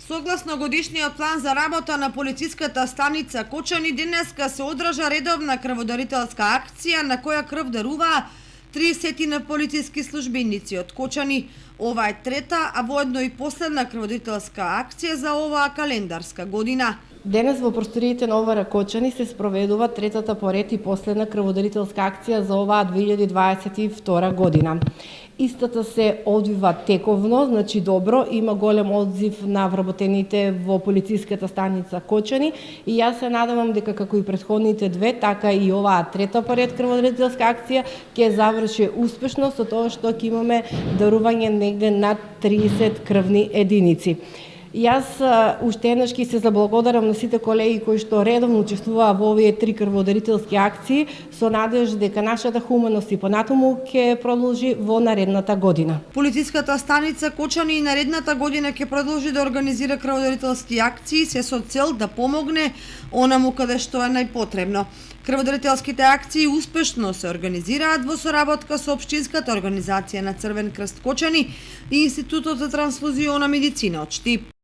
Согласно годишниот план за работа на полициската станица Кочани, денеска се одржа редовна крводарителска акција на која крв даруваа 30 на полициски службеници од Кочани. Ова е трета, а воедно и последна крводарителска акција за оваа календарска година. Денес во просториите на ОВР Кочани се спроведува третата поред и последна крводарителска акција за оваа 2022 година. Истата се одвива тековно, значи добро, има голем одзив на вработените во полициската станица Кочани и јас се надевам дека како и претходните две, така и оваа трета поред крводарителска акција ќе заврши успешно со тоа што ќе имаме дарување негде над 30 крвни единици. Јас уште еднаш ќе се заблагодарам на сите колеги кои што редовно учествуваа во овие три крводарителски акции со надеж дека нашата хуманост и понатаму ќе продолжи во наредната година. Полициската станица Кочани и наредната година ќе продолжи да организира крводарителски акции се со цел да помогне онаму каде што е најпотребно. Крводарителските акции успешно се организираат во соработка со Општинската организација на Црвен крст Кочани и Институтот за трансфузиона медицина од Штип.